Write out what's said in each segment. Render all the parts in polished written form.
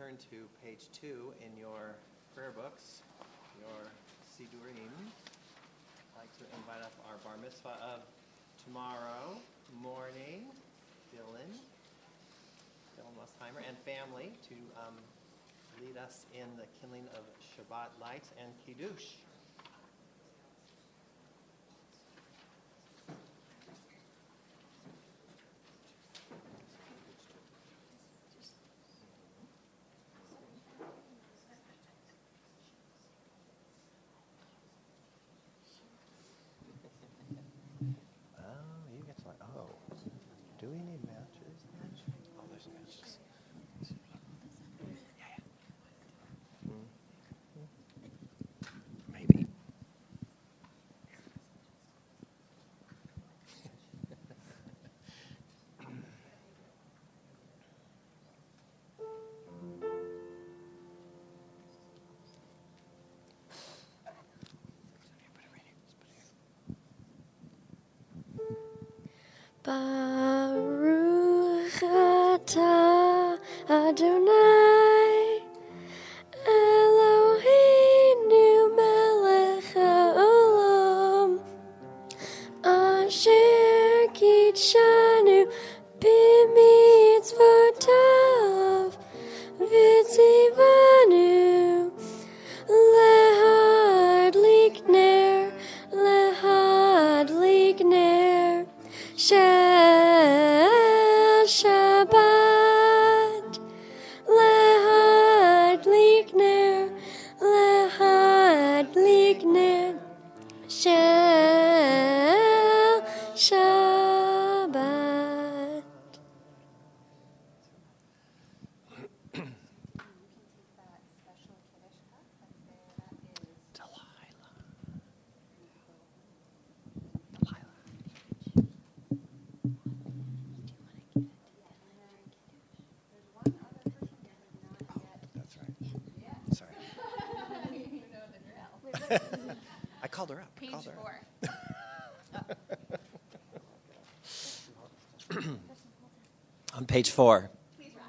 turn to page 2 in your prayer books, your Sidurim. I'd like to invite up our bar mitzvah of tomorrow morning, Dylan Mostheimer, and family to lead us in the kindling of Shabbat lights and Kiddush. Do we need matches? Oh, there's matches. Yeah. Maybe. Baruch atah Adonai Eloheinu melech haolam asher kitshanu b'mitzvotav v'tzivanu lehadlik ner shel Shabbat lehadlik ner shel Shabbat. I called her up. Page 4. On page 4. Please rise.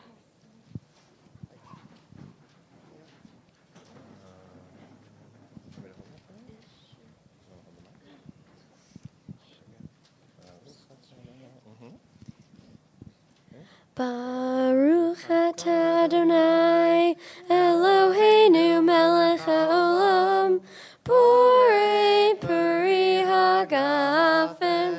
Baruch atah Adonai Eloheinu melech haolam borei peri hagafen.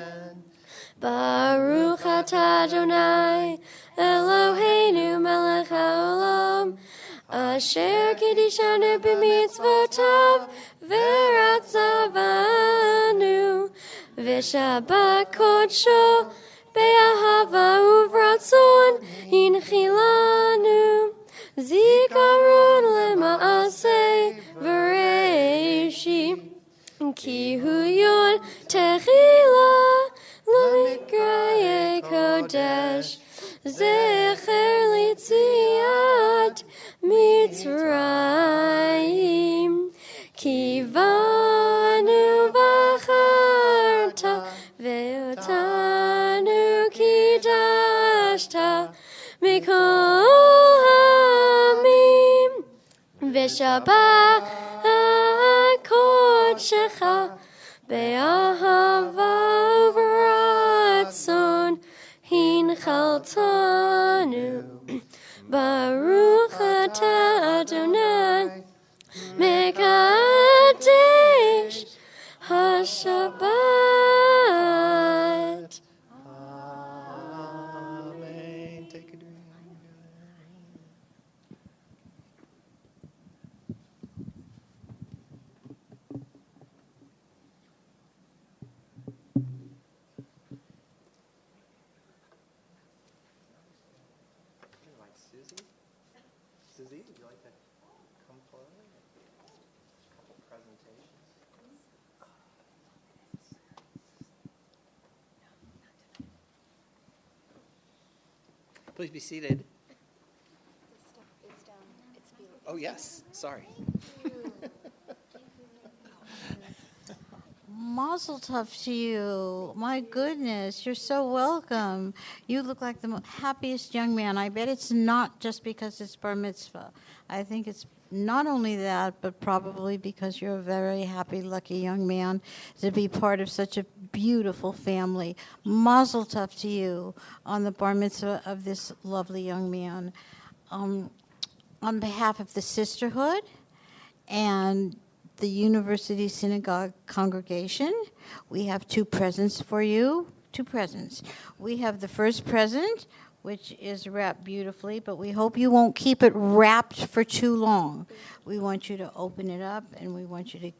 Baruch atah Adonai Eloheinu melech haolam asher kiddushanu b'mitzvotav v'ratzavanu v'shabbat kodsho be'ahava uvratzon hinchilanu zikaron lema'aseh v'reishi ki hu yon techila l'mikraye kodesh zecher litziat mitzrayim kivanu v'acharta ve'otanu kidashta mikol hamim v'shabbat kodshecha be'ahava v'ratzon hinchaltanu Baruch atah Adonai mekadesh haShabbat. Amen. Take a drink. Susie, would you like to come forward? A couple presentations. Please be seated. Oh, yes. Sorry. Mazel tov to you. My goodness, you're so welcome. You look like the happiest young man. I bet it's not just because it's bar mitzvah. I think it's not only that, but probably because you're a very happy, lucky young man to be part of such a beautiful family. Mazel tov to you on the bar mitzvah of this lovely young man. On behalf of the sisterhood and the University Synagogue congregation, we have two presents for you. Two presents. We have the first present, which is wrapped beautifully, but we hope you won't keep it wrapped for too long. We want you to open it up, and we want you to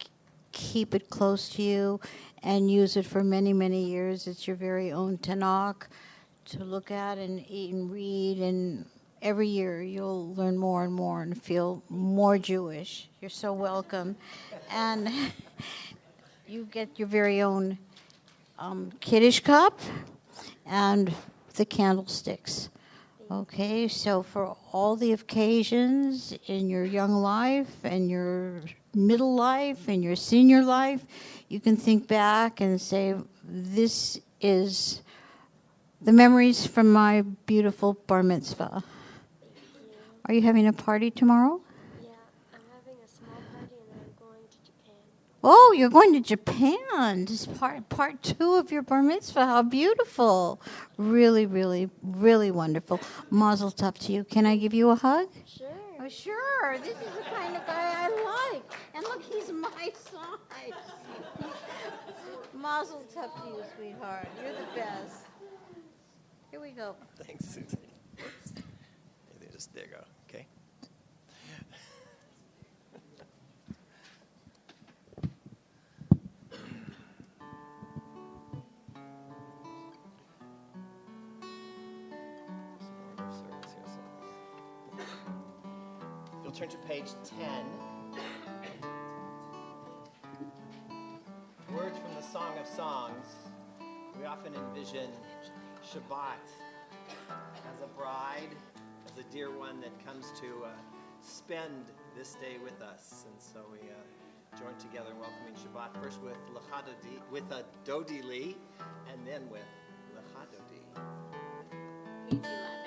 keep it close to you and use it for many, many years. It's your very own Tanakh to look at and eat and read, and every year you'll learn more and more and feel more Jewish. You're so welcome. And you get your very own Kiddush cup and the candlesticks. Okay, so for all the occasions in your young life and your middle life and your senior life, you can think back and say, this is the memories from my beautiful bar mitzvah. Are you having a party tomorrow? Yeah, I'm having a small party and then I'm going to Japan. Oh, you're going to Japan. This is part 2 of your bar mitzvah. How beautiful. Really, really, really wonderful. Mazel tov to you. Can I give you a hug? Sure. Oh, sure. This is the kind of guy I like. And look, he's my size. Mazel tov to you, sweetheart. You're the best. Here we go. Thanks, Susie. There you go. Okay. You'll turn to page 10. Words from the Song of Songs. We often envision Shabbat as a bride, as a dear one that comes to spend this day with us. And so we join together in welcoming Shabbat, first with a Dodi Li, and then with Lecha Dodi. Page 11.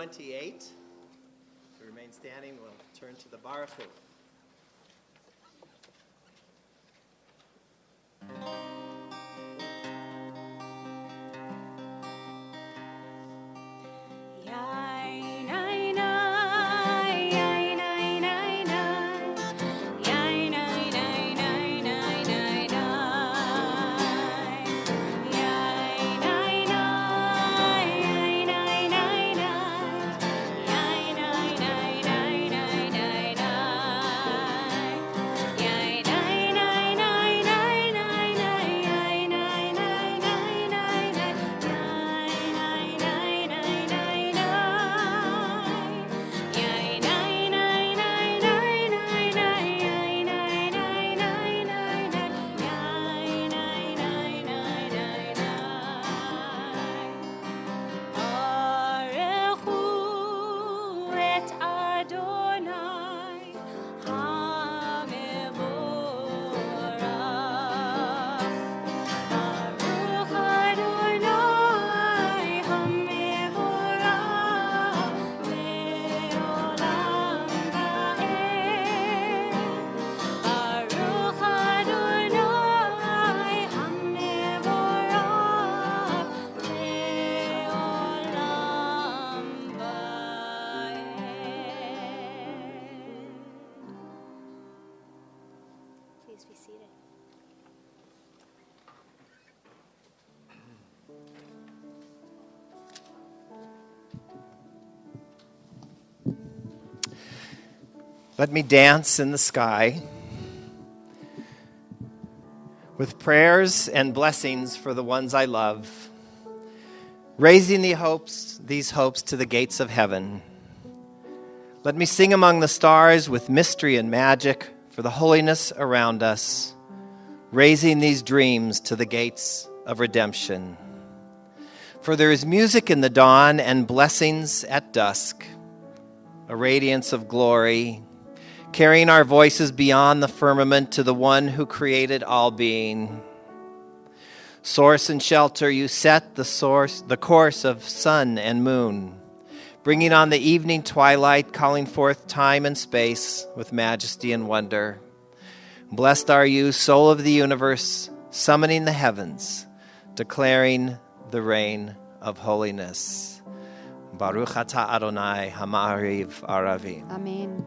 28. To remain standing, we'll turn to the Baruch Hu. Please be seated. Let me dance in the sky with prayers and blessings for the ones I love, raising these hopes to the gates of heaven. Let me sing among the stars with mystery and magic for the holiness around us, raising these dreams to the gates of redemption. For there is music in the dawn and blessings at dusk, a radiance of glory, carrying our voices beyond the firmament to the one who created all being. Source and shelter, you set the course of sun and moon, bringing on the evening twilight, calling forth time and space with majesty and wonder. Blessed are you, soul of the universe, summoning the heavens, declaring the reign of holiness. Baruch atah Adonai Hama'ariv Aravim. Amen.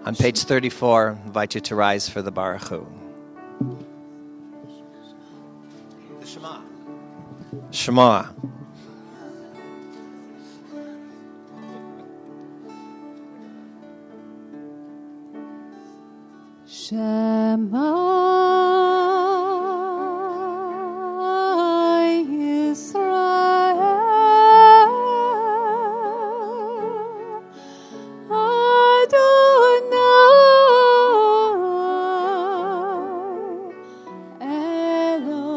On page 34, I invite you to rise for the Baruch Hu. The Shema. Shema. Shema Yisrael Adonai Eloheinu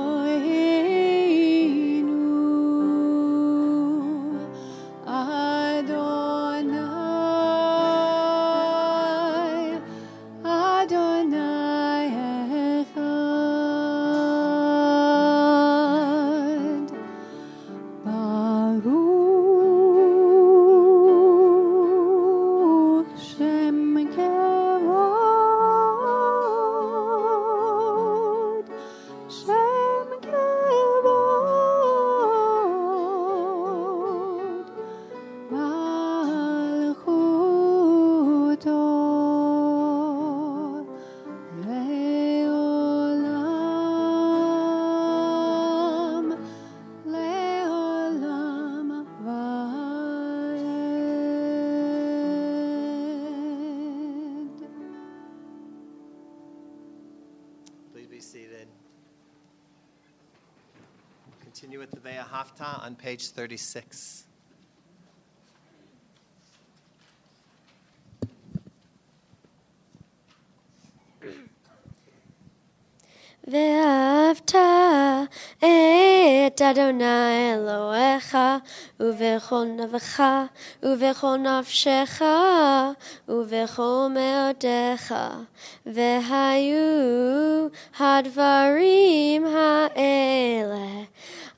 Adonai Echad. Baruch Shem Kevod, Shem Kevod, Malchuto Leolam, Leolam Vaed. Please be seated. Continue with the Ve'ahavta on page 36. ואהבת את אדוני אלוהיך ובכל לבבך ובכל נפשך ובכל מאודיך, והיו הדברים האלה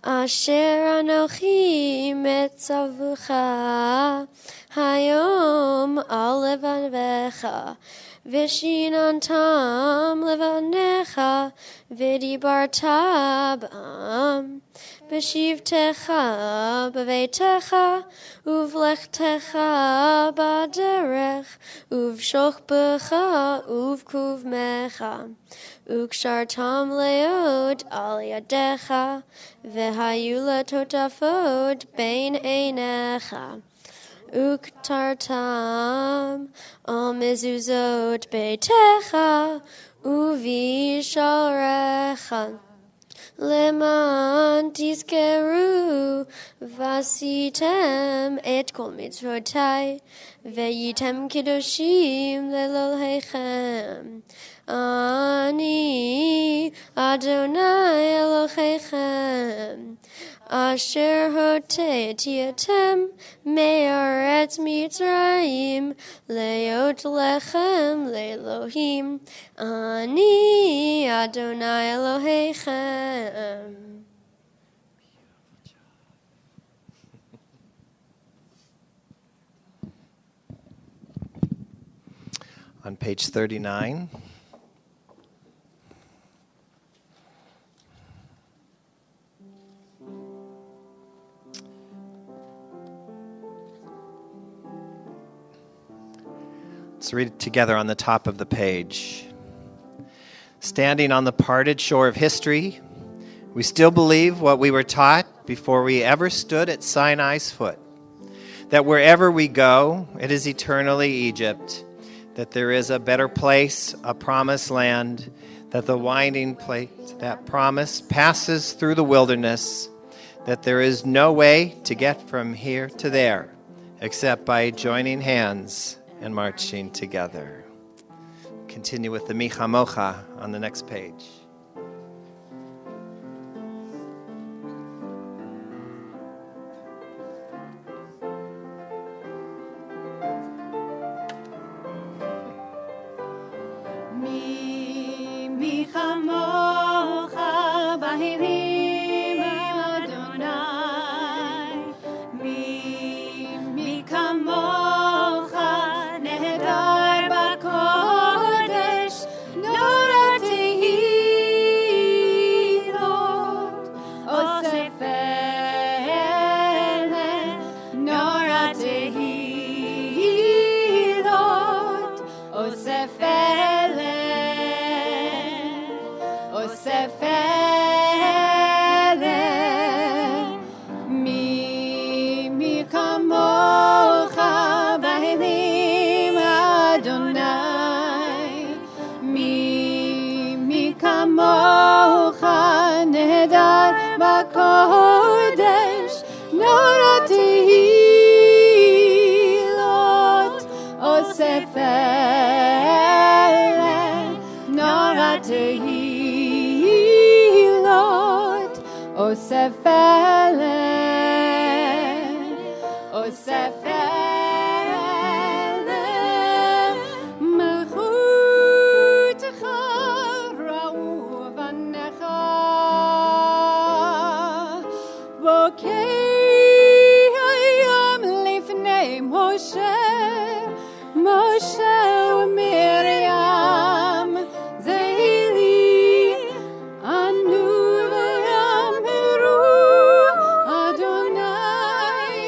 Asher Anochi Metzavucha Hayom al Levanecha Vishinantam Levanecha Vidibarta Bam Beshivtecha Bevetecha Uvlechtecha Baderech Uvshochbecha Uvkuvmecha Ukshartam leod al yadecha v'hayula totafod bein einecha Uktartam al mezuzot beitecha uvisharecha Leman tizkeru vasitem et kol mitzvotai veyitem kiddushim lelolheichem Ani Adonai Elohechem Asher hoteitietem me'aretz Mitzrayim leot lechem le'Elohim Ani Adonai Elohechem. On page 39. Let's read it together on the top of the page. Standing on the parted shore of history, we still believe what we were taught before we ever stood at Sinai's foot, that wherever we go, it is eternally Egypt, that there is a better place, a promised land, that the winding place, that promise passes through the wilderness, that there is no way to get from here to there except by joining hands and marching together. Continue with the Micha Mocha on the next page. Mi chamocha bahirim Adonai. Mi kamocha nehedar bakodesh. Nora tehilot osefele. Nora tehilot osefele. Osefele mi kamocha bahilim Adonai mi kamocha nehedar bakodesh nora tehilot osefele nora tehilot osefele osefele melchutecha ra'u vanecha bokei hayam lifnei Moshe u'Miriam zeili anu v'yamhiru Adonai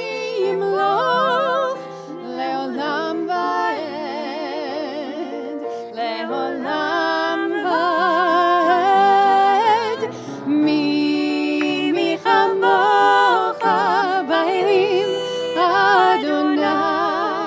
yimloch le'olam va'ed mi chamocha bahilim Adonai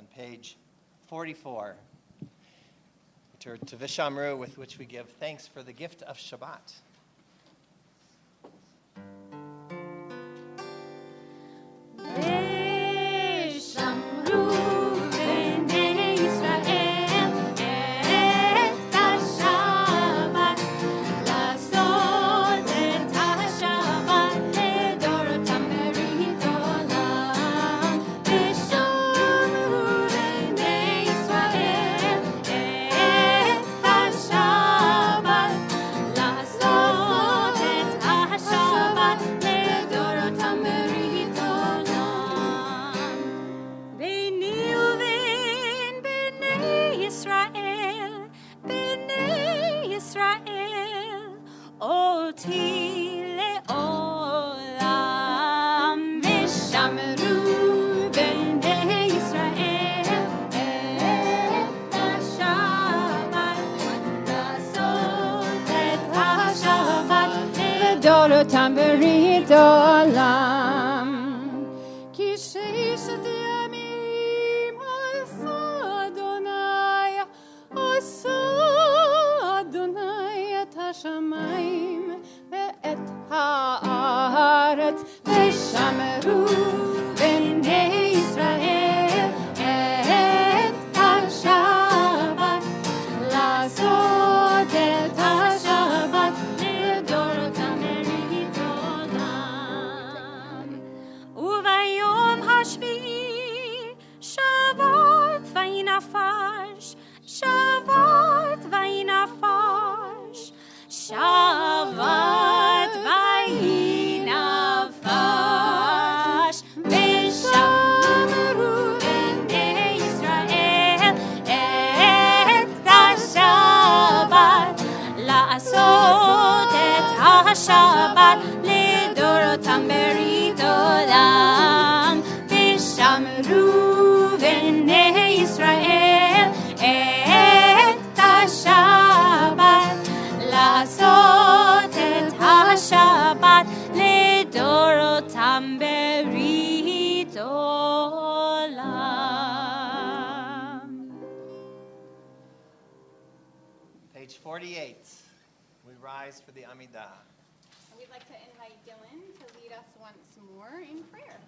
on page 44. Return to Vishamru, with which we give thanks for the gift of Shabbat. Tamberit olam ki sheishat yamim asa Adonai et hashamayim ve'et haaretz veshameru bnei Yisrael et hashabat lasot et hashabat לדורותם וביום השביעי שבת וינפש, שבת וינפש, שבת וינפש, ושמרו בני ישראל את השבת, לעשות את השבת לדורותם ברית עולם, ושמרו בני ישראל את השבת, לעשות את השבת לדורותם ברית עולם. Page 48. We rise for the Amidah. So we'd like to invite Dylan to lead us once more in prayer.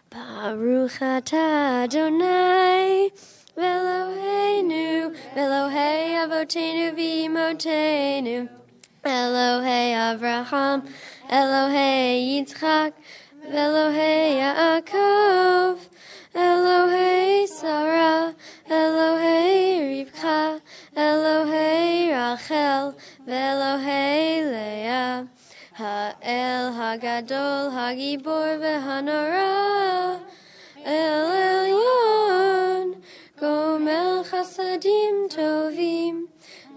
Baruch atah Adonai Eloheinu, Elohei Avotenu v'Imotenu, Elohei Avraham, Elohei Yitzchak, Elohei Yaakov, Elohei Sarah, Elohei Rivka, Elohei Rachel, ve'Elohei Leah, Ha'el Hagadol, Hagibor ve'Hanora, El Elyon, Gomel Chasadim Tovim,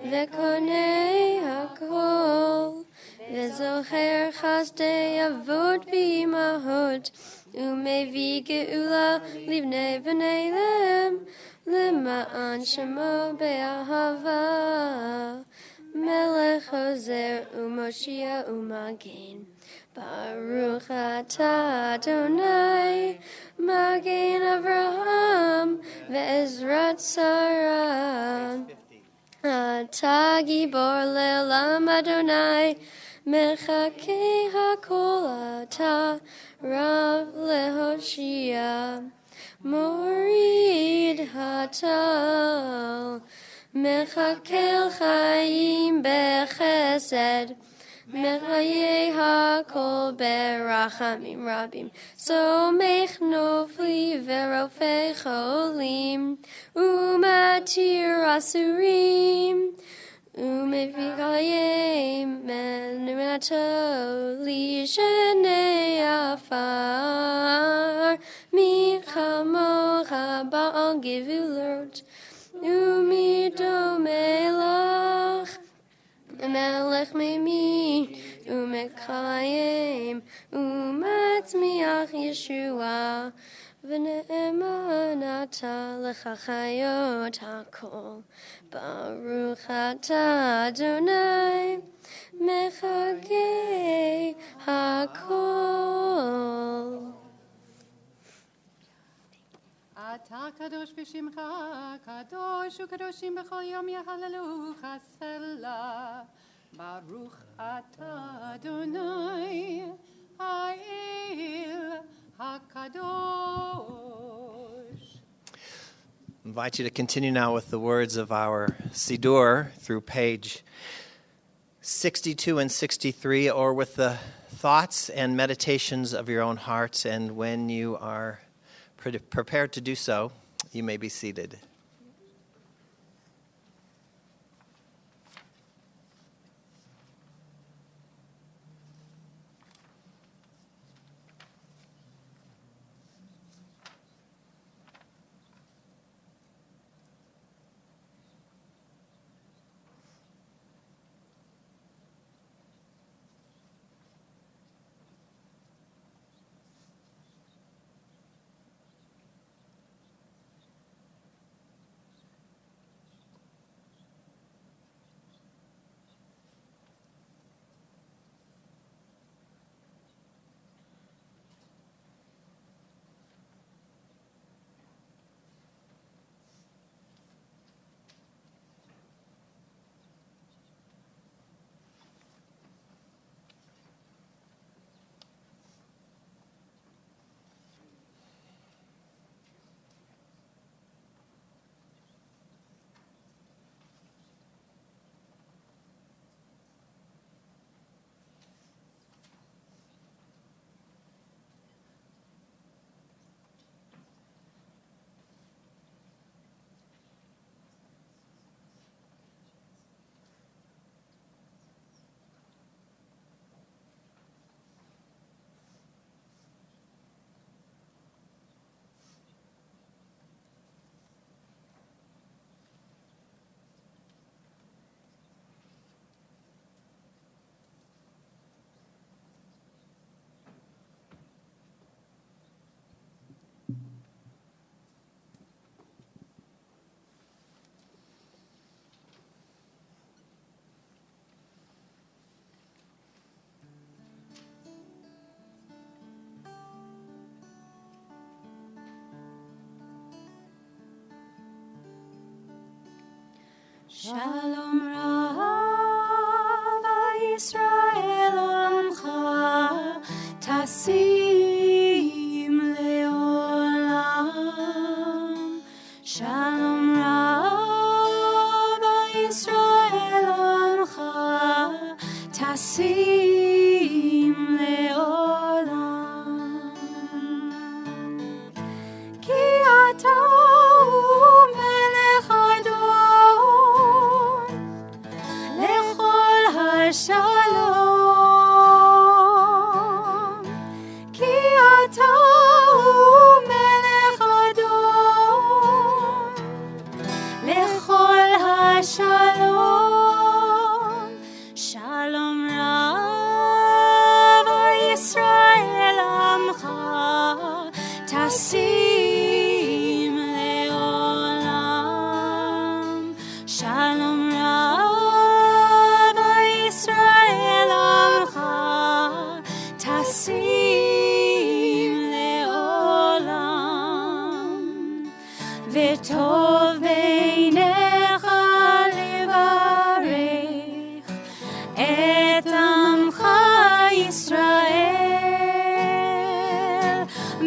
Vekonei Hakol, Vezocher Chasdei Avot V'Imahot, Umevi Geula Livnei V'nei Lem, Lema'an Shemo Be'ahava, Melech Hozer Umoshia Umagen. Baruch atah Adonai, Magen Avraham, ve'ezrat Sarah. Atah Gibor le'olam Adonai, mechakei hakol atah, Rav lehoshia. Morid hatal, mechakel chayim bechesed, Mechayei hakol berachamim rabim, somech nofli verofei cholim, umatir asurim, umevikayim menunato li shenei afar, michamocha ba'al gevulot, umidomelach, Melech Mimi, Umekayim, Umatzmiach Yeshua, ונאמן אתה לך חיות הכל. ברוך אתה אדוני מחגי הכל. אתה קדוש בשמך, קדוש וקדושים בכל יום יהללוך סלה. ברוך אתה אדוני האל הקדוש. Invite you to continue now with the words of our Siddur through page 62 and 63, or with the thoughts and meditations of your own hearts. And when you are prepared to do so, you may be seated. Shalom Rav Yisrael Amcha Tasim Leolam. Shalom Rav Yisrael Amcha Tasim Leolam. Ki ata Shalom, ki ata melech adon, lechol hashalom. Shalom Rav Yisrael Amcha Tasim Leolam. Shalom Rav Yisrael Amcha Tasim Leolam. V'tov beinecha levarech et amcha Yisrael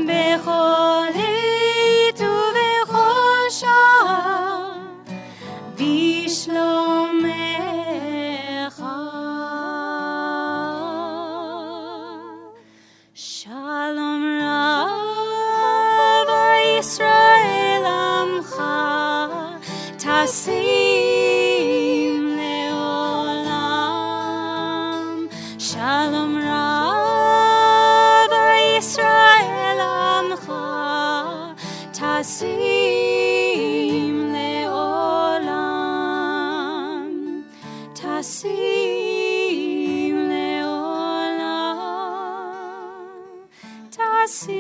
bechol עת ובכל שעה בשלומך. Shalom Rav Yisrael Amcha Tasim Leolam. Shalom Rav Yisrael Amcha Tasim Leolam. Tasim Leolam. Tasim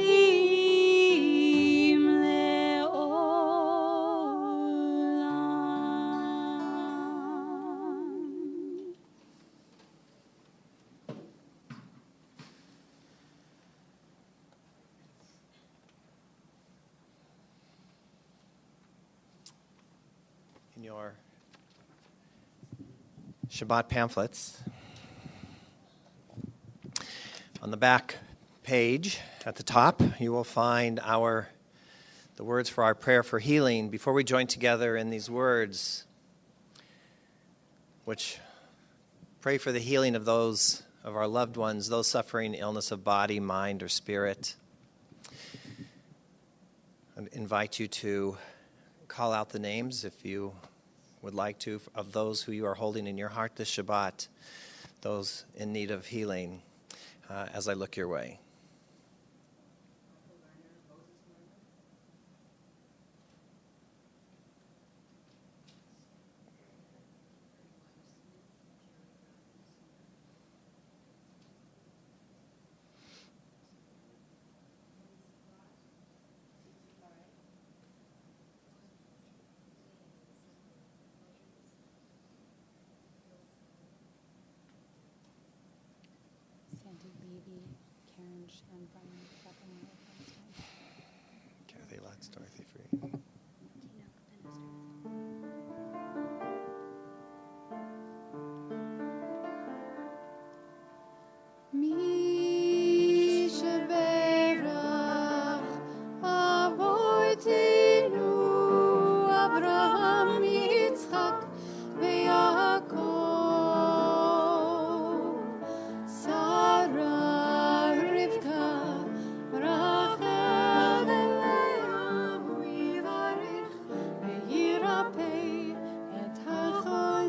in your Shabbat pamphlets. On the back page at the top, you will find the words for our prayer for healing. Before we join together in these words, which pray for the healing of those of our loved ones, those suffering illness of body, mind, or spirit, I invite you to call out the names, if you would like to, of those who you are holding in your heart this Shabbat, those in need of healing, as I look your way. Sandy, Levy, Karen, and Brian, Kathy, Lutz, Dorothy, Free. Mi sheberach avoteinu Avraham, Yitzchak, veYaakov, Sarah, Rivka, Rachel, Leah, Yivarech, veYirapeh et hacholim.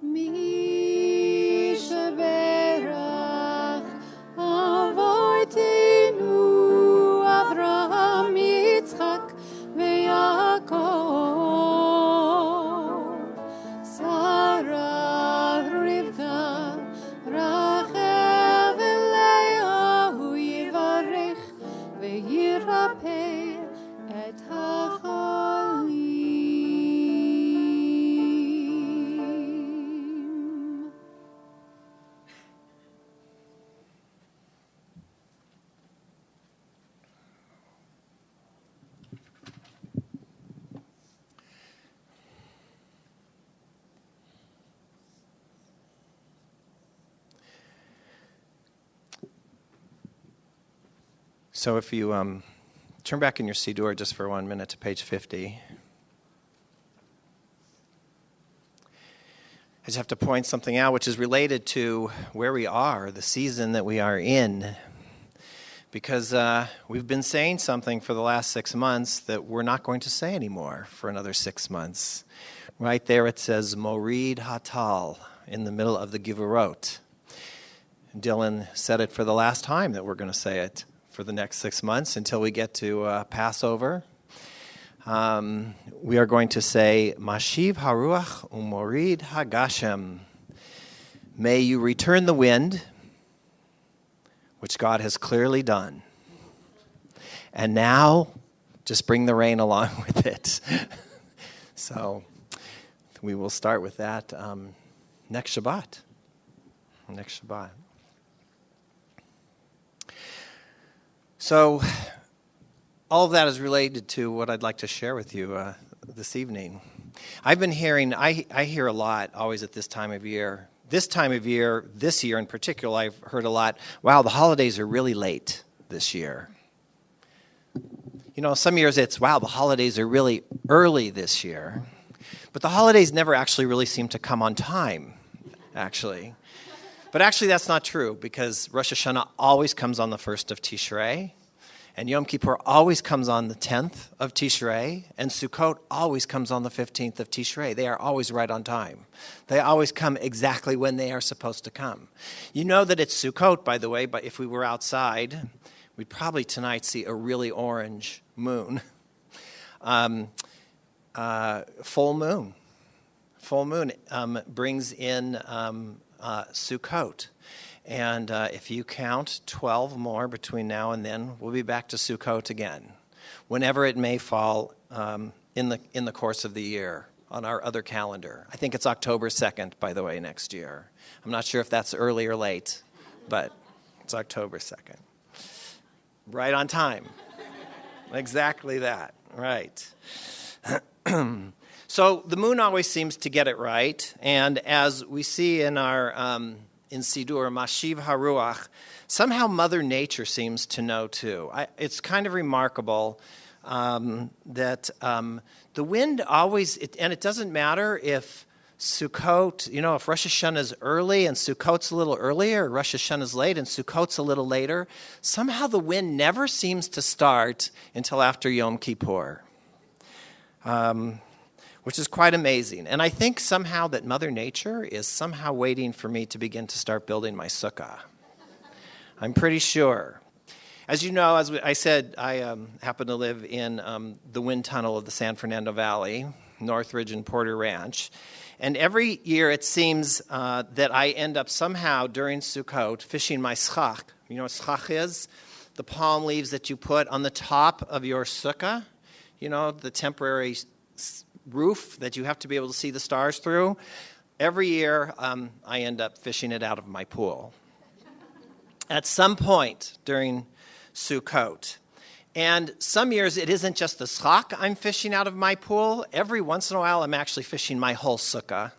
Mi sheberach avoteinu Avraham, Yitzchak, veYaakov, Sarah, Rivka, Rachel, Leah, Yivarech, veYirapeh et hacholim. So if you turn back in your Siddur just for 1 minute to page 50. I just have to point something out which is related to where we are, the season that we are in. Because we've been saying something for the last 6 months that we're not going to say anymore for another 6 months. Right there it says Morid Hatal in the middle of the Givurot. Dylan said it for the last time that we're going to say it for the next 6 months until we get to Passover. We are going to say, Mashiv Haruach Umorid Hagashem. May you return the wind, which God has clearly done. And now, just bring the rain along with it. So, we will start with that next Shabbat. Next Shabbat. So, all of that is related to what I'd like to share with you this evening. I've been hearing, I hear a lot always at this time of year. This time of year, this year in particular, I've heard a lot, wow, the holidays are really late this year. You know, some years it's, wow, the holidays are really early this year. But the holidays never actually really seem to come on time, actually. But actually that's not true, because Rosh Hashanah always comes on the 1st of Tishrei, and Yom Kippur always comes on the 10th of Tishrei, and Sukkot always comes on the 15th of Tishrei. They are always right on time. They always come exactly when they are supposed to come. You know that it's Sukkot, by the way, but if we were outside, we'd probably tonight see a really orange moon. Full moon. full moon brings in Sukkot. And if you count 12 more between now and then, we'll be back to Sukkot again, whenever it may fall in the course of the year on our other calendar. I think it's October 2nd, by the way, next year. I'm not sure if that's early or late, but it's October 2nd. Right on time. Exactly that. Right. So the moon always seems to get it right, and as we see in our in Sidur, Mashiv Haruach, somehow Mother Nature seems to know too. It's kind of remarkable that the wind always, and it doesn't matter if Sukkot, if Rosh Hashanah is early and Sukkot's a little earlier, or Rosh Hashanah is late and Sukkot's a little later, somehow the wind never seems to start until after Yom Kippur, which is quite amazing. And I think somehow that Mother Nature is somehow waiting for me to begin to start building my sukkah. I'm pretty sure. As you know, as I said, I happen to live in the wind tunnel of the San Fernando Valley, Northridge and Porter Ranch. And every year it seems that I end up somehow during Sukkot fishing my schach. You know what schach is? The palm leaves that you put on the top of your sukkah. The temporary roof that you have to be able to see the stars through. Every year I end up fishing it out of my pool. At some point during Sukkot. And some years it isn't just the schach I'm fishing out of my pool. Every once in a while I'm actually fishing my whole sukkah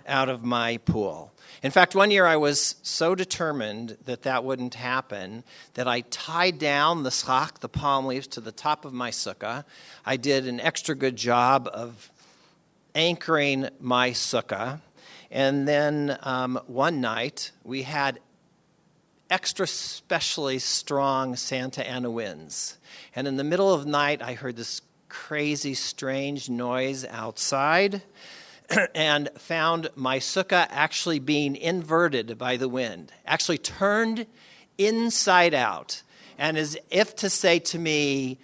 out of my pool. In fact, one year I was so determined that that wouldn't happen that I tied down the schach, the palm leaves, to the top of my sukkah. I did an extra good job of anchoring my sukkah. And then one night we had extra specially strong Santa Ana winds. And in the middle of the night, I heard this crazy, strange noise outside and found my sukkah actually being inverted by the wind, actually turned inside out. And as if to say to me,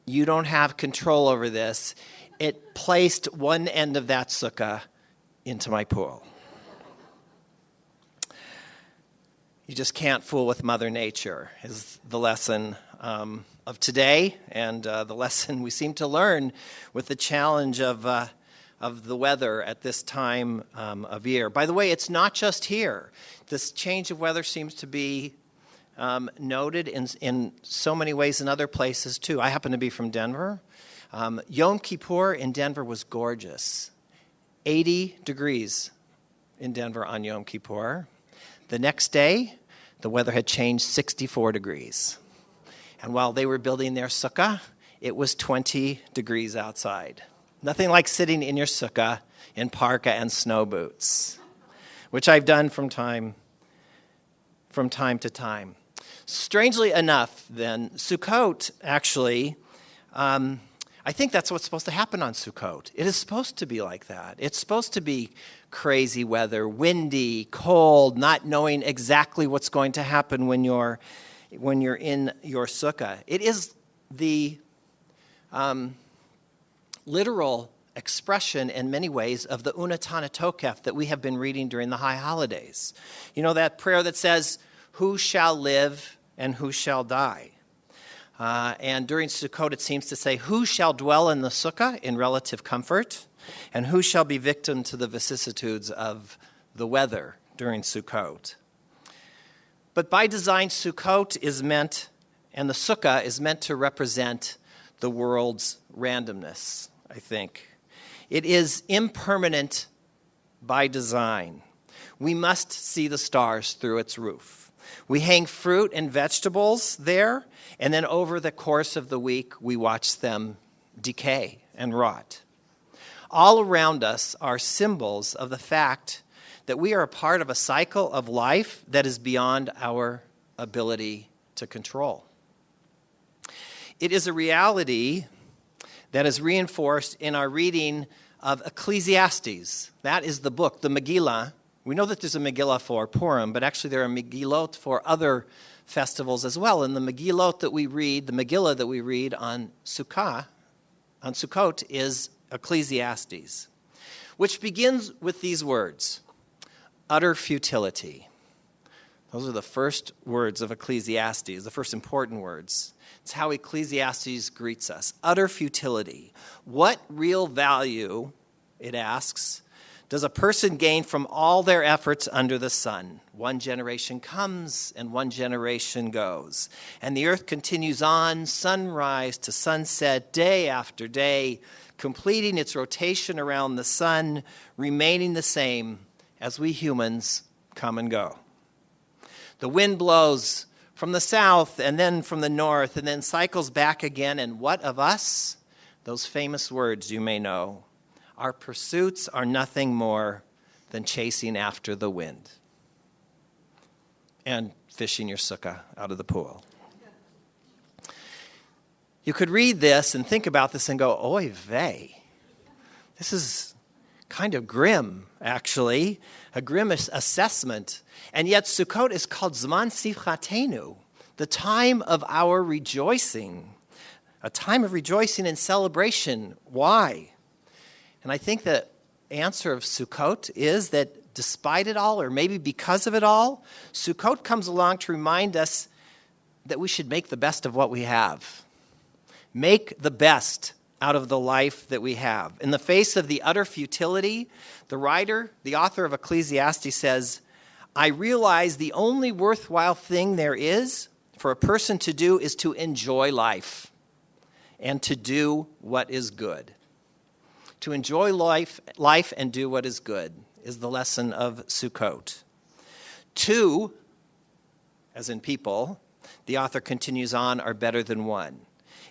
you don't have control over this, it placed one end of that sukkah into my pool. You just can't fool with Mother Nature is the lesson of today, and the lesson we seem to learn with the challenge of the weather at this time of year. By the way, it's not just here. This change of weather seems to be noted in so many ways in other places too. I happen to be from Denver. Yom Kippur in Denver was gorgeous. 80 degrees in Denver on Yom Kippur. The next day, the weather had changed 64 degrees. And while they were building their sukkah, it was 20 degrees outside. Nothing like sitting in your sukkah in parka and snow boots, which I've done from time to time. Strangely enough, then, Sukkot actually, I think that's what's supposed to happen on Sukkot. It is supposed to be like that. It's supposed to be crazy weather, windy, cold, not knowing exactly what's going to happen when you're in your sukkah. It is the literal expression in many ways of the Unatana Tokef that we have been reading during the high holidays. You know that prayer that says, who shall live and who shall die? And during Sukkot, it seems to say, who shall dwell in the sukkah in relative comfort, and who shall be victim to the vicissitudes of the weather during Sukkot? But by design, Sukkot is meant, and the sukkah is meant to represent the world's randomness, I think. It is impermanent by design. We must see the stars through its roof. We hang fruit and vegetables there, and then over the course of the week, we watch them decay and rot. All around us are symbols of the fact that we are a part of a cycle of life that is beyond our ability to control. It is a reality that is reinforced in our reading of Ecclesiastes. That is the book, the Megillah. We know that there's a Megillah for Purim, but actually there are Megillot for other festivals as well. And the Megillot that we read, the Megillah that we read on Sukkot is Ecclesiastes, which begins with these words, utter futility. Those are the first words of Ecclesiastes, the first important words. It's how Ecclesiastes greets us. Utter futility. What real value, it asks, does a person gain from all their efforts under the sun? One generation comes and one generation goes. And the earth continues on, sunrise to sunset, day after day, completing its rotation around the sun, remaining the same as we humans come and go. The wind blows from the south and then from the north and then cycles back again. And what of us? Those famous words you may know. Our pursuits are nothing more than chasing after the wind and fishing your sukkah out of the pool. You could read this and think about this and go, oy vey. This is kind of grim, actually, a grim assessment. And yet Sukkot is called Zman Simchatenu, the time of our rejoicing, a time of rejoicing and celebration. Why? And I think the answer of Sukkot is that despite it all, or maybe because of it all, Sukkot comes along to remind us that we should make the best of what we have. Make the best out of the life that we have. In the face of the utter futility, the author of Ecclesiastes says, I realize the only worthwhile thing there is for a person to do is to enjoy life and to do what is good. To enjoy life and do what is good is the lesson of Sukkot. Two, as in people, the author continues on, are better than one.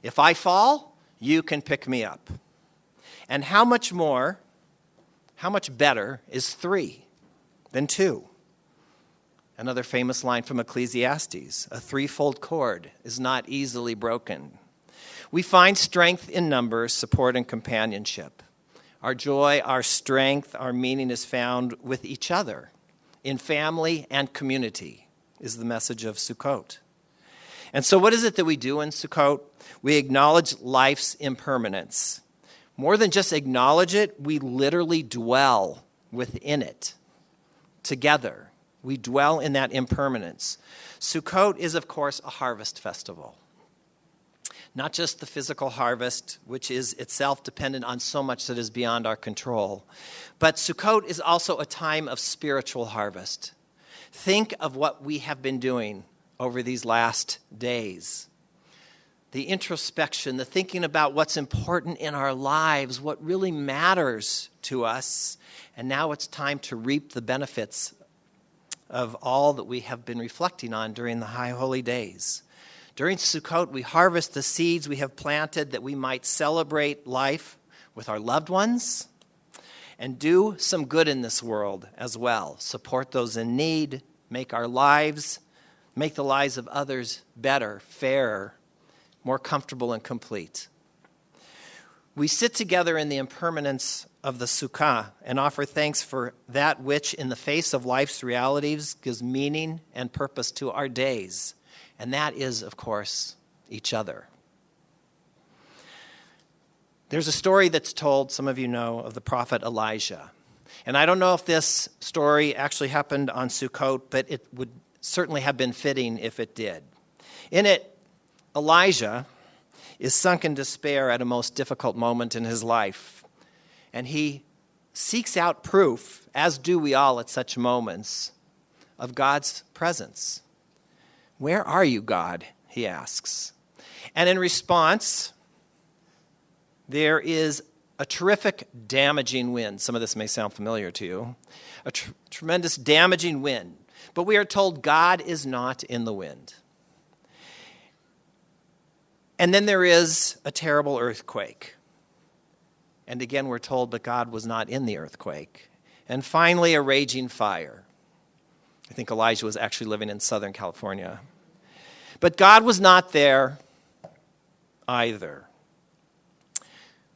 If I fall, you can pick me up. And how much better is three than two? Another famous line from Ecclesiastes, a threefold cord is not easily broken. We find strength in numbers, support, and companionship. Our joy, our strength, our meaning is found with each other, in family and community, is the message of Sukkot. And so what is it that we do in Sukkot? We acknowledge life's impermanence. More than just acknowledge it, we literally dwell within it together. We dwell in that impermanence. Sukkot is, of course, a harvest festival. Not just the physical harvest, which is itself dependent on so much that is beyond our control, but Sukkot is also a time of spiritual harvest. Think of what we have been doing over these last days. The introspection, the thinking about what's important in our lives, what really matters to us, and now it's time to reap the benefits of all that we have been reflecting on during the high holy days. During Sukkot, we harvest the seeds we have planted that we might celebrate life with our loved ones and do some good in this world as well. Support those in need, make the lives of others better, fairer, more comfortable and complete. We sit together in the impermanence of the Sukkah and offer thanks for that which, in the face of life's realities, gives meaning and purpose to our days. And that is, of course, each other. There's a story that's told, some of you know, of the prophet Elijah. And I don't know if this story actually happened on Sukkot, but it would certainly have been fitting if it did. In it, Elijah is sunk in despair at a most difficult moment in his life. And he seeks out proof, as do we all at such moments, of God's presence. Where are you, God? He asks. And in response, there is a terrific damaging wind. Some of this may sound familiar to you. A tremendous damaging wind. But we are told God is not in the wind. And then there is a terrible earthquake. And again, we're told, but God was not in the earthquake. And finally, a raging fire. I think Elijah was actually living in Southern California. But God was not there either.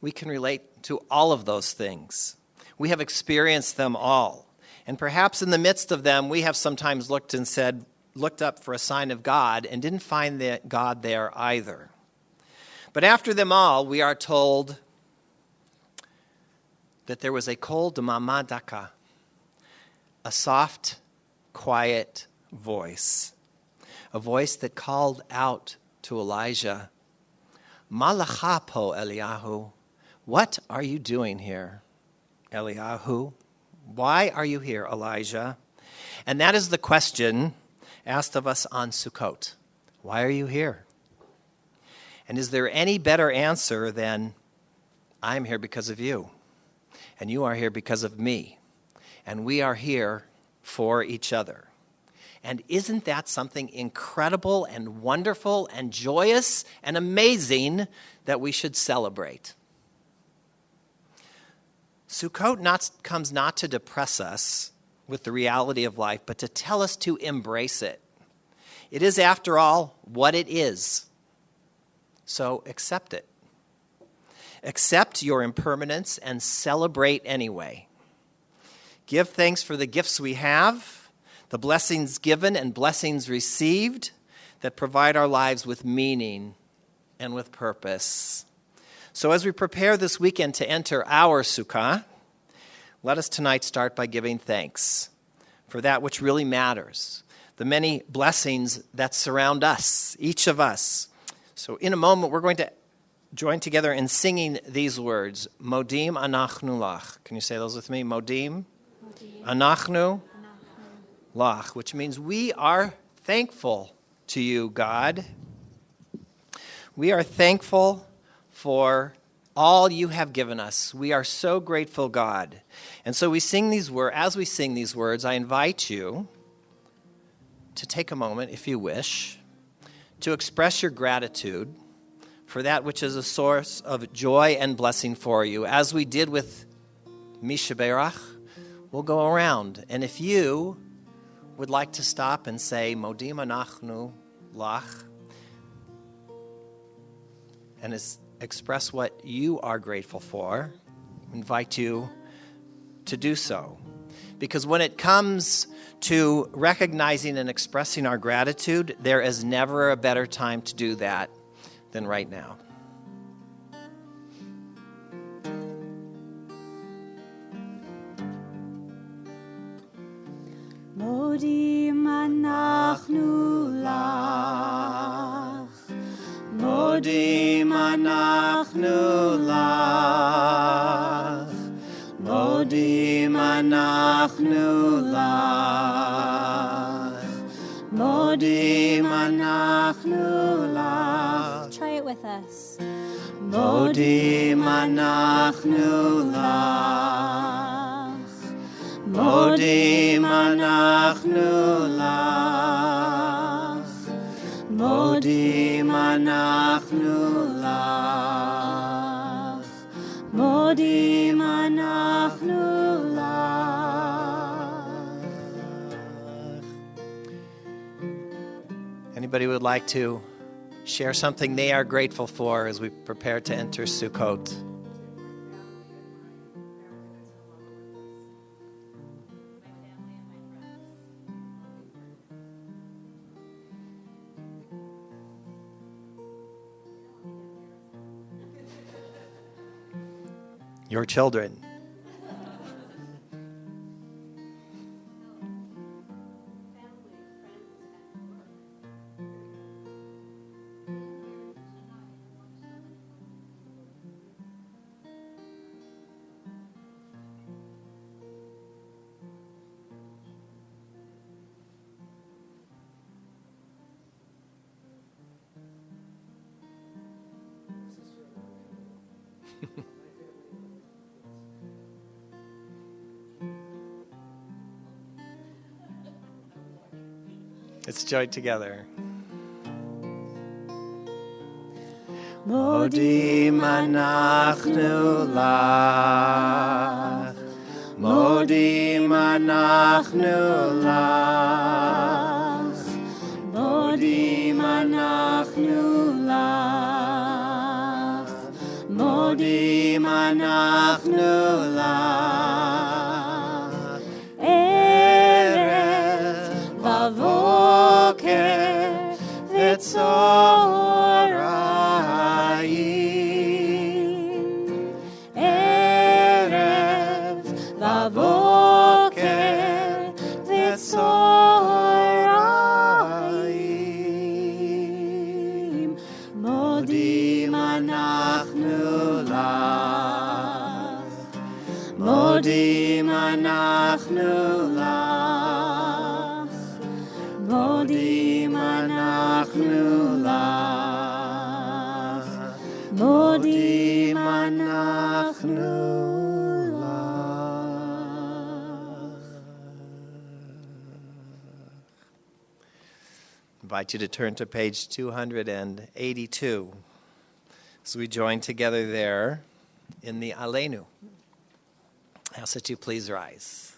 We can relate to all of those things. We have experienced them all. And perhaps in the midst of them, we have sometimes looked up for a sign of God and didn't find that God there either. But after them all, we are told, that there was a kol demama daka, a soft, quiet voice, a voice that called out to Elijah, Ma lacha po, Eliyahu? What are you doing here, Eliyahu? Why are you here, Elijah? And that is the question asked of us on Sukkot. Why are you here? And is there any better answer than, I'm here because of you, and you are here because of me, and we are here for each other? And isn't that something incredible and wonderful and joyous and amazing that we should celebrate? Sukkot comes not to depress us with the reality of life, but to tell us to embrace it. It is, after all, what it is. So accept it. Accept your impermanence and celebrate anyway. Give thanks for the gifts we have, the blessings given and blessings received that provide our lives with meaning and with purpose. So as we prepare this weekend to enter our Sukkah, let us tonight start by giving thanks for that which really matters, the many blessings that surround us, each of us. So in a moment, we're going to join together in singing these words, Modim anachnu lach. Can you say those with me? Modim, anachnu lach, which means we are thankful to you, God. We are thankful for all you have given us. We are so grateful, God. And so we sing these words. As we sing these words, I invite you to take a moment, if you wish, to express your gratitude for that which is a source of joy and blessing for you. As we did with Misha Berach, we'll go around. And if you would like to stop and say, Modim anachnu lach, and express what you are grateful for, I invite you to do so. Because when it comes to recognizing and expressing our gratitude, there is never a better time to do that than right now. Modim anachnu lach, Modim anachnu lach, Modim anachnu lach, Modim anachnu lach. Try it with us. Modim anachnu lach, Modim anachnu lach, Modim anachnu lach, Modim anachnu lach. Anybody would like to share something they are grateful for as we prepare to enter Sukkot? Your children. Let's join together. Modim anachnu lach, Modim anachnu lach, Modim anachnu lach, Modim anachnu lach. Erev vavoker v'tzorayim, Erev מודים אנחנו לך, מודים אנחנו לך, מודים אנחנו invite you to turn to page 282 as we join together there in the Aleinu. I ask that you please rise.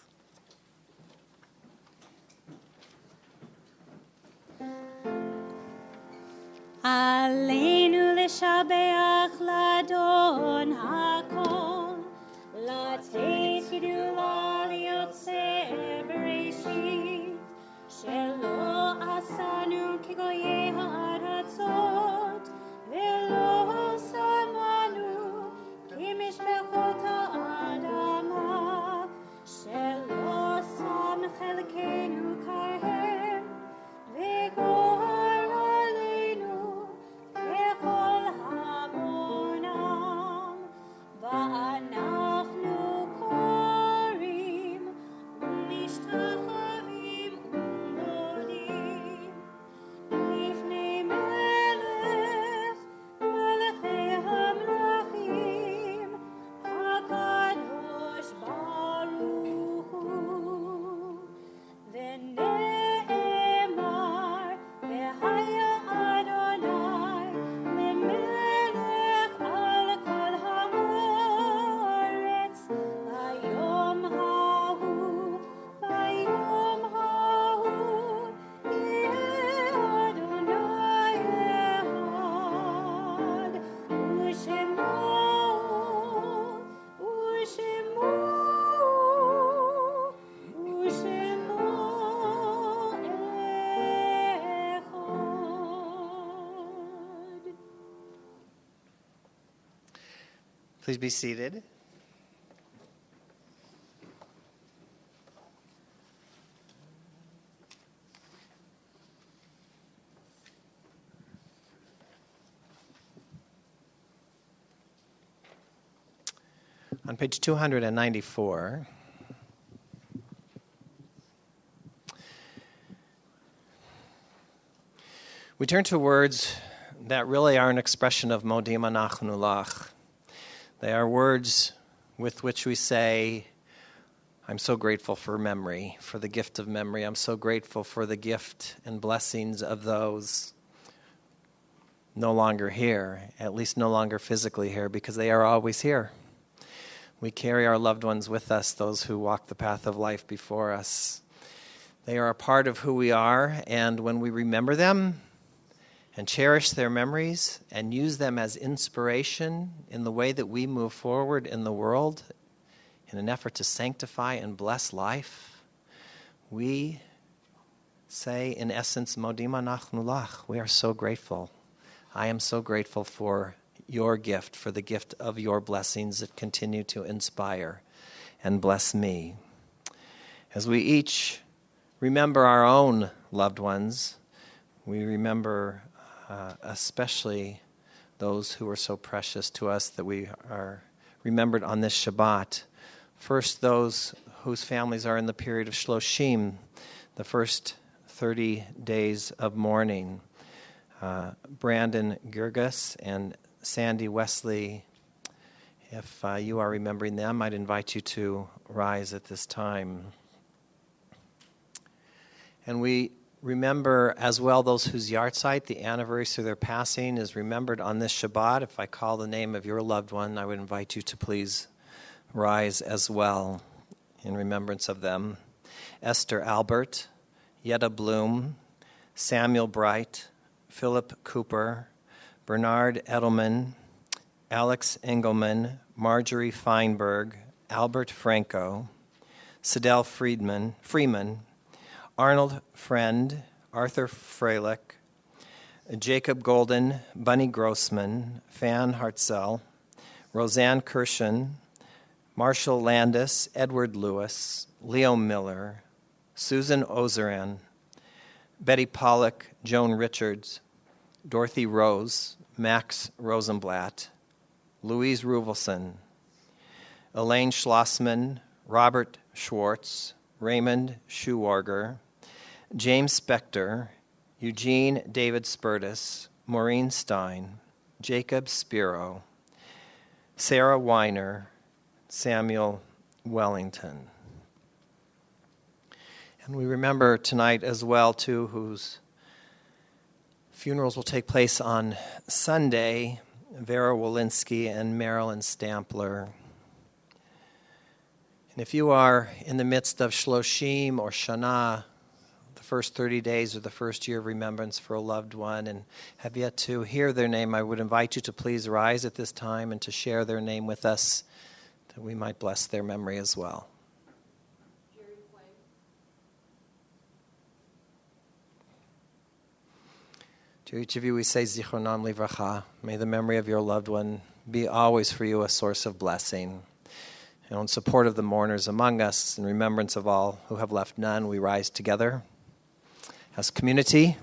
עלינו לשבח לאדון הכל, לתת גדולה ליוצא בראשית, שלא עשנו כגויי הארצות, ולא שמנו כמשפחות האדמה, שלא שם חלקנו כהם, וגואל עלינו ככל המונם, ואנחנו קוראים ומשתחווים ומודים לפני מלך מלכי המלכים, הקדוש ברוך הוא. ונאמר והיה אדוני למלך על כל הארץ, ביום ההוא ביום ההוא יהיה אדוני אחד, ושמו אחד. Please be seated. On page 294, we turn to words that really are an expression of Modim Anachnu Lach. They are words with which we say, I'm so grateful for memory, for the gift of memory. I'm so grateful for the gift and blessings of those no longer here, at least no longer physically here, because they are always here. We carry our loved ones with us, those who walk the path of life before us. They are a part of who we are, and when we remember them and cherish their memories and use them as inspiration in the way that we move forward in the world in an effort to sanctify and bless life, we say, in essence, Modim Anachnu Lach. We are so grateful. I am so grateful for your gift, for the gift of your blessings that continue to inspire and bless me. As we each remember our own loved ones, we remember especially those who are so precious to us that we are remembered on this Shabbat. First, those whose families are in the period of Shloshim, the first 30 days of mourning. Brandon Gerges and Sandy Wesley, if you are remembering them, I'd invite you to rise at this time. And we remember as well those whose yahrzeit, the anniversary of their passing, is remembered on this Shabbat. If I call the name of your loved one, I would invite you to please rise as well in remembrance of them. Esther Albert, Yetta Bloom, Samuel Bright, Philip Cooper, Bernard Edelman, Alex Engelman, Marjorie Feinberg, Albert Franco, Sidel Freeman, Arnold Friend, Arthur Freilich, Jacob Golden, Bunny Grossman, Fan Hartzell, Roseanne Kirshen, Marshall Landis, Edward Lewis, Leo Miller, Susan Ozeran, Betty Pollock, Joan Richards, Dorothy Rose, Max Rosenblatt, Louise Ruvelson, Elaine Schlossman, Robert Schwartz, Raymond Schuwarger, James Spector, Eugene David Spurtis, Maureen Stein, Jacob Spiro, Sarah Weiner, Samuel Wellington. And we remember tonight as well, too, whose funerals will take place on Sunday, Vera Walensky and Marilyn Stampler. And if you are in the midst of Shloshim or Shana, the first 30 days or the first year of remembrance for a loved one, and have yet to hear their name, I would invite you to please rise at this time and to share their name with us, that we might bless their memory as well. To each of you we say, Zichronam Livracha. May the memory of your loved one be always for you a source of blessing. And in support of the mourners among us, in remembrance of all who have left none, we rise together as community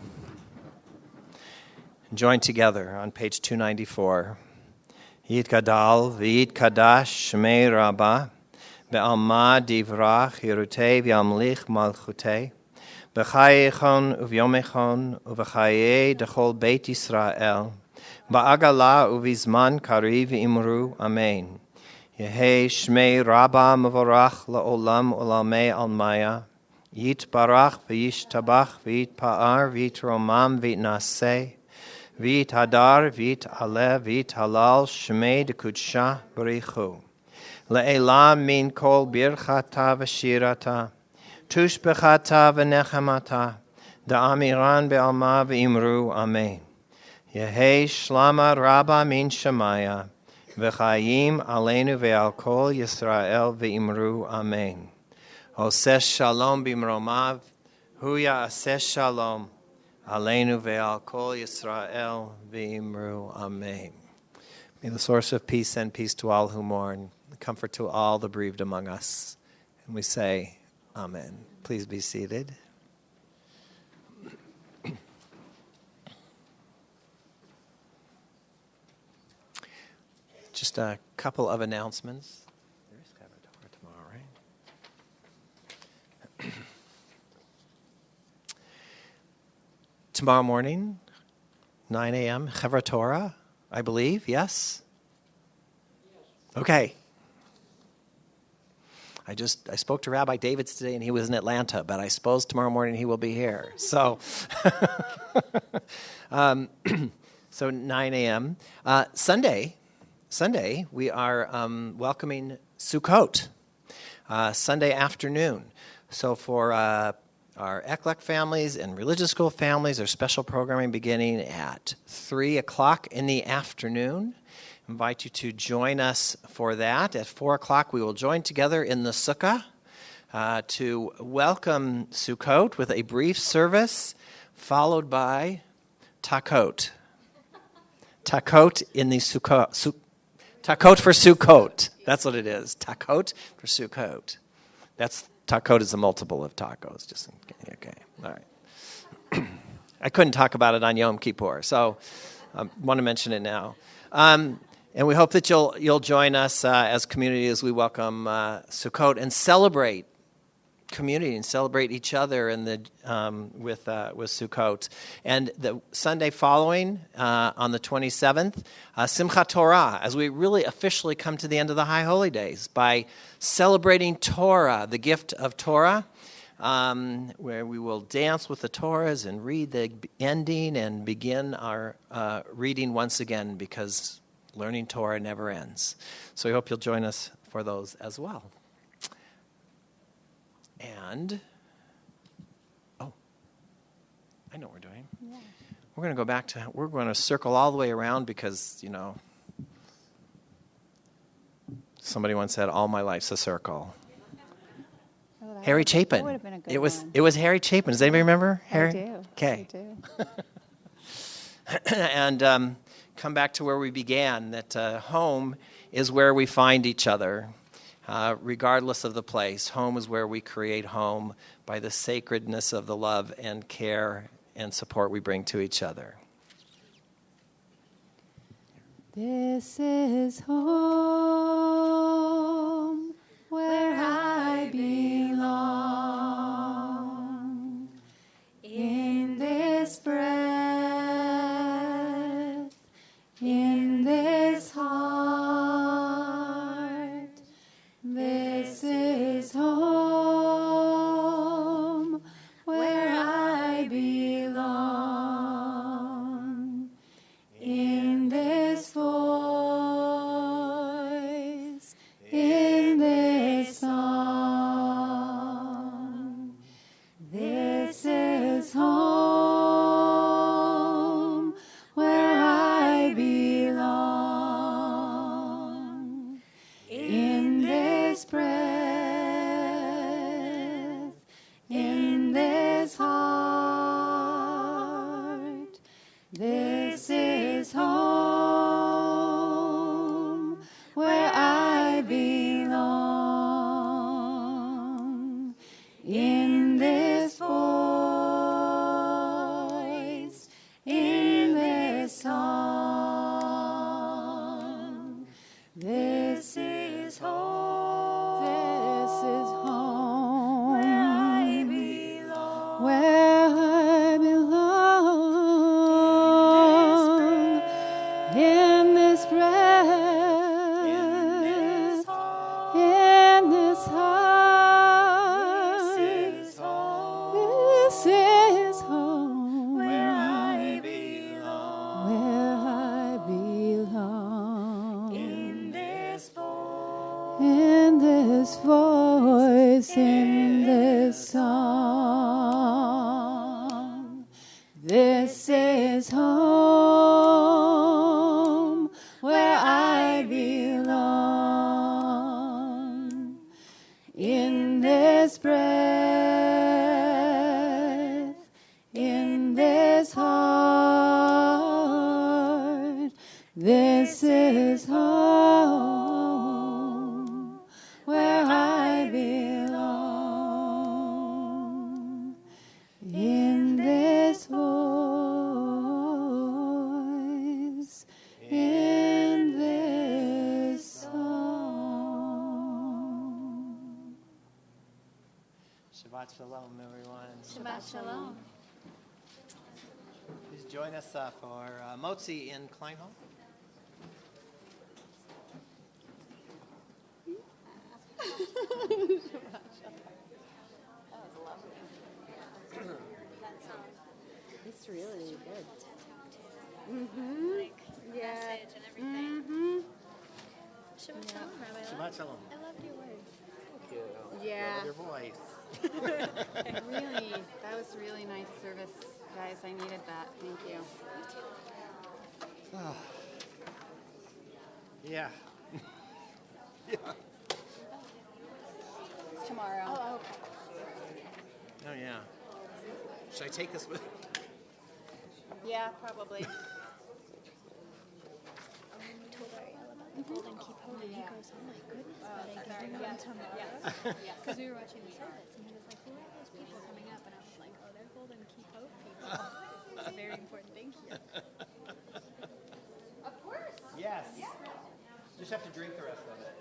and join together on page 294. Yit Gadal v'yit Kadash Shmei Rabbah be'alma divrach Yerutei v'yamlich malchutei b'chayechon uvyomechon uv'chayei dechol Beit Yisrael ba'agala uvizman kariv imru Amen. Yehei Shmei Rabbah Mevorach la'olam ulamei almaya Yit barach v'yish tabach v'yit pa'ar v'yit romam v'yit naseh v'yit hadar v'yit aleh v'yit halal Shmei dekudsha b'richu le'elam min kol birchata v'shirata tushbechata v'nechamata da'amiran be'alma v'imru Amen. Yehei shlama Rabbah min Shemaya v'chayim aleinu ve'al kol Yisrael v'imru Amen. Oseh shalom bimromav, huya aseh shalom, aleinu ve'al kol Yisrael v'imru Amen. May the source of peace send peace to all who mourn, comfort to all the bereaved among us. And we say, Amen. Please be seated. Just a couple of announcements. There's Torah tomorrow, right? Tomorrow morning, 9 a.m., Chevra Torah, I believe, yes? Okay. I spoke to Rabbi Davids today, and he was in Atlanta, but I suppose tomorrow morning he will be here. So, so 9 a.m. Sunday, we are welcoming Sukkot, Sunday afternoon. So for our Eklek families and religious school families, there's special programming beginning at 3 o'clock in the afternoon. I invite you to join us for that. At 4 o'clock, we will join together in the sukkah to welcome Sukkot with a brief service, followed by Takot. Takot in the sukkah. Takot for Sukkot. That's what it is. Takot for Sukkot. Takot is a multiple of tacos. Just okay. All right. I couldn't talk about it on Yom Kippur, so I want to mention it now. And we hope that you'll join us as community as we welcome Sukkot and celebrate community and celebrate each other and with Sukkot. And the Sunday following, on the 27th, Simchat Torah, as we really officially come to the end of the High Holy Days by celebrating Torah, the gift of Torah, where we will dance with the Torahs and read the ending and begin our reading once again, because learning Torah never ends. So we hope you'll join us for those as well. And, I know what we're doing. Yeah. We're going to go back we're going to circle all the way around because, somebody once said, all my life's a circle. Oh, Harry Chapin. That would have been a good one. It was Harry Chapin. Does anybody remember Harry? I do. Okay. I do. And come back to where we began, that home is where we find each other. Regardless of the place, home is where we create home by the sacredness of the love and care and support we bring to each other. This is home where I in this voice, in this song. This is home where I belong. In this breath, in this heart, this is home where I belong. In this voice, in this song. Shabbat Shalom, everyone. Shabbat Shalom. Please join us for Motzi in Klein Hall. It's really good. Like message and everything. Shabbat Shalom, Rabbi. Shabbat Shalom. I loved your word. Thank you. Yeah. Love your voice. Really, that was really nice service, guys. I needed that. Thank you. Yeah. Yeah. It's tomorrow. Oh, yeah. Should I take this with? Yeah, probably. We told Ariel about the golden keeper, and he goes, "Oh my goodness, but I get one tomorrow." Because we were watching the service, and he was like, "Who are those people coming up?" And I was like, "Oh, they're golden keeper people. It's a very important thing here." Yes. Just have to drink the rest of it.